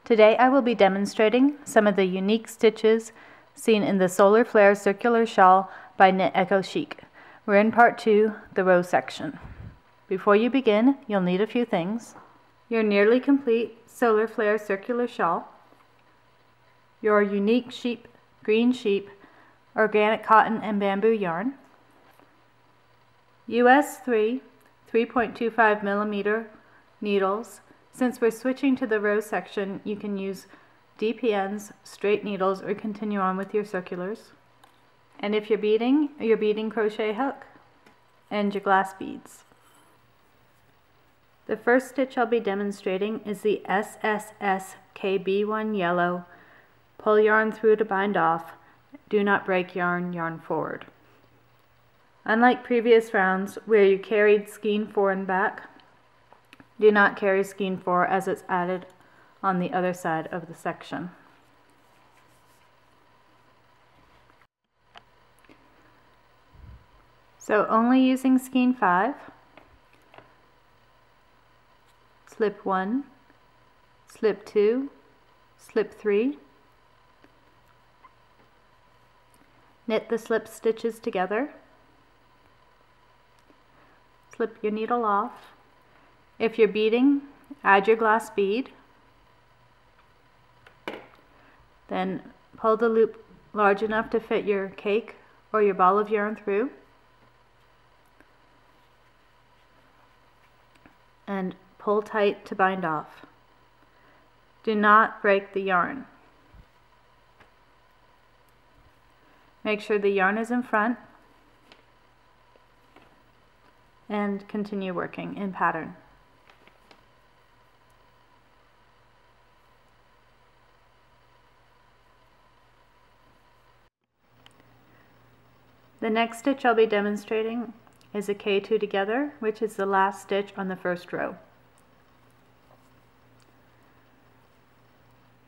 Today I will be demonstrating some of the unique stitches seen in the Solar Flare Circular Shawl by Knit Eco Chic. We're in part 2, the row section. Before you begin, you'll need a few things: your nearly complete Solar Flare Circular Shawl, your unique green sheep, organic cotton and bamboo yarn, US 3.25 millimeter needles. Since we're switching to the row section, you can use DPNs, straight needles, or continue on with your circulars. And if you're beading, your beading crochet hook and your glass beads. The first stitch I'll be demonstrating is the SSS-KB1 yellow. Pull yarn through to bind off. Do not break yarn, yarn forward. Unlike previous rounds where you carried skein 4 and back, do not carry skein 4 as it's added on the other side of the section. So only using skein 5, slip 1, slip 2, slip 3, knit the slip stitches together, slip your needle off. If you're beading, add your glass bead, then pull the loop large enough to fit your cake or your ball of yarn through, and pull tight to bind off. Do not break the yarn. Make sure the yarn is in front and continue working in pattern. The next stitch I'll be demonstrating is a K2 together, which is the last stitch on the first row.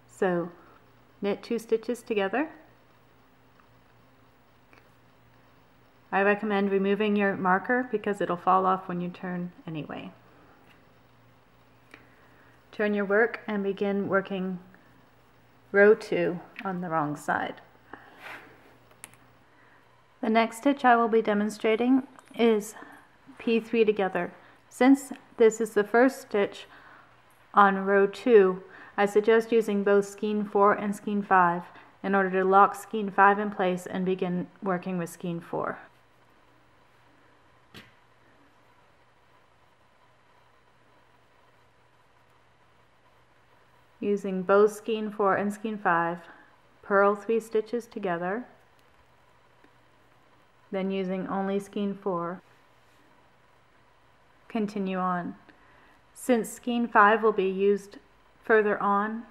So knit 2 stitches together. I recommend removing your marker because it'll fall off when you turn anyway. Turn your work and begin working row 2 on the wrong side. The next stitch I will be demonstrating is P3 together. Since this is the first stitch on row 2, I suggest using both skein 4 and skein 5 in order to lock skein 5 in place and begin working with skein 4. Using both skein 4 and skein 5, purl 3 stitches together. Then using only skein 4, continue on. Since skein 5 will be used further on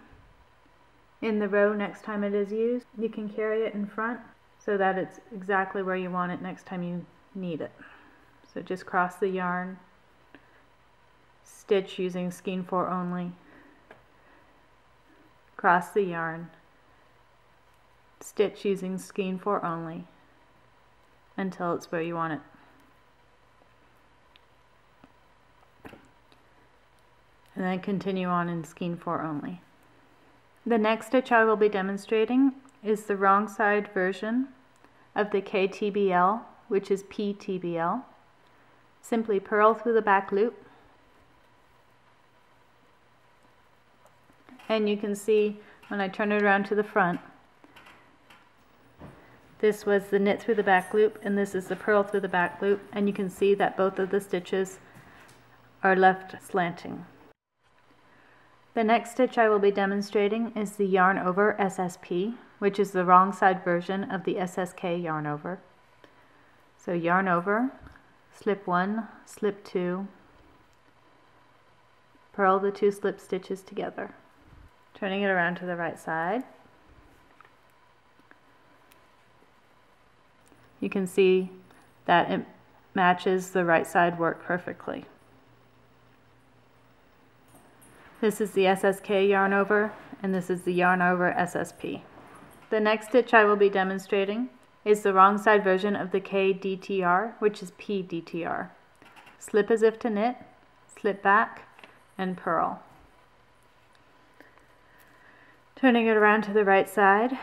in the row next time it is used, you can carry it in front so that it's exactly where you want it next time you need it. So just cross the yarn, stitch using skein 4 only, cross the yarn, stitch using skein 4 only, until it's where you want it. And then continue on in skein 4 only. The next stitch I will be demonstrating is the wrong side version of the KTBL, which is PTBL. Simply purl through the back loop, and you can see when I turn it around to the front, this was the knit through the back loop, and this is the purl through the back loop, and you can see that both of the stitches are left slanting. The next stitch I will be demonstrating is the yarn over SSP, which is the wrong side version of the SSK yarn over. So yarn over, slip 1, slip 2, purl the 2 slip stitches together. Turning it around to the right side, you can see that it matches the right side work perfectly. This is the SSK yarn over, and this is the yarn over SSP. The next stitch I will be demonstrating is the wrong side version of the KDTR, which is PDTR. Slip as if to knit, slip back, and purl. Turning it around to the right side,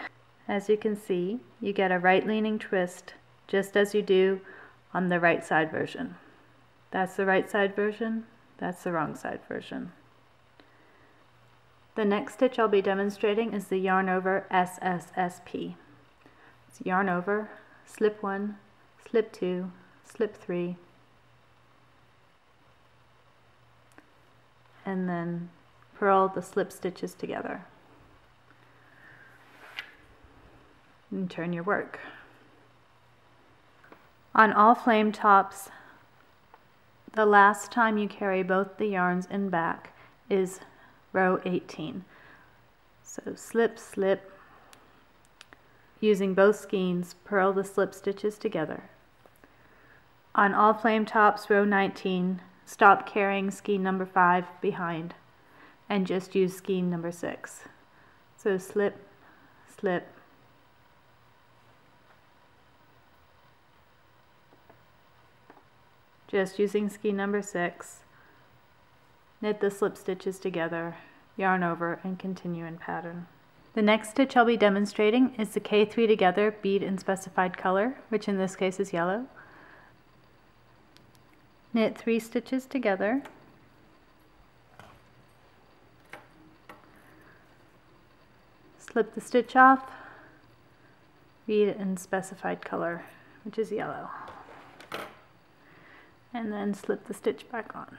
as you can see, you get a right leaning twist just as you do on the right side version. That's the right side version, that's the wrong side version. The next stitch I'll be demonstrating is the yarn over SSSP. It's yarn over, slip 1, slip 2, slip 3, and then purl the slip stitches together. And turn your work. On all flame tops, the last time you carry both the yarns in back is row 18. So slip, slip, using both skeins, purl the slip stitches together. On all flame tops, row 19, stop carrying skein number 5 behind and just use skein number 6. So slip, slip, just using skein number 6, knit the slip stitches together, yarn over, and continue in pattern. The next stitch I'll be demonstrating is the K3 together bead in specified color, which in this case is yellow. Knit 3 stitches together, slip the stitch off, bead in specified color, which is yellow, and then slip the stitch back on.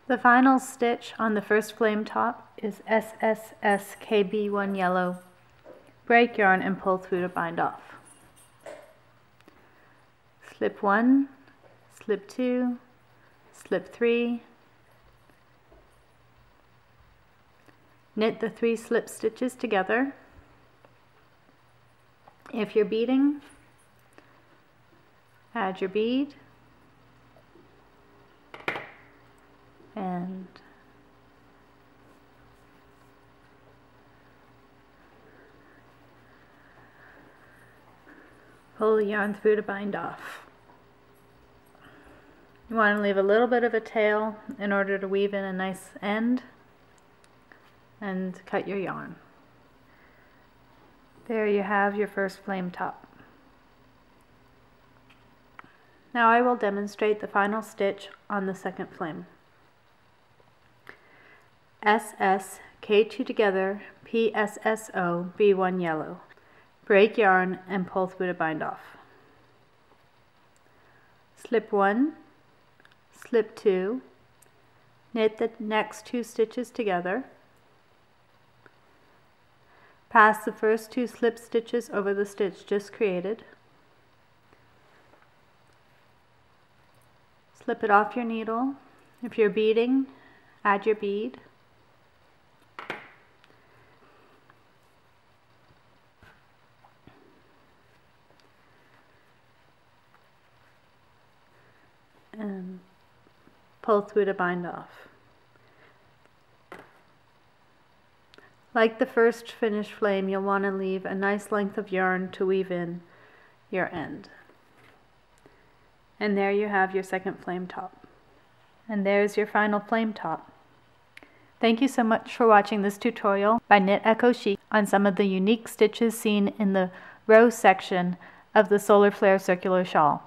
The final stitch on the first flame top is SSSKB1 yellow. Break yarn and pull through to bind off. Slip 1, slip 2, slip 3, knit the 3 slip stitches together. If you're beading, add your bead and pull the yarn through to bind off. You want to leave a little bit of a tail in order to weave in a nice end and cut your yarn. There you have your first flame top. Now I will demonstrate the final stitch on the second flame. SS, K2 together, PSSO, B1 yellow. Break yarn and pull through to bind off. Slip 1, slip 2, knit the next 2 stitches together. Pass the first 2 slip stitches over the stitch just created. Slip it off your needle. If you're beading, add your bead. And pull through to bind off. Like the first finished flame, you'll want to leave a nice length of yarn to weave in your end. And there you have your second flame top. And there's your final flame top. Thank you so much for watching this tutorial by Knit Eco Chic on some of the unique stitches seen in the row section of the Solar Flare Circular Shawl.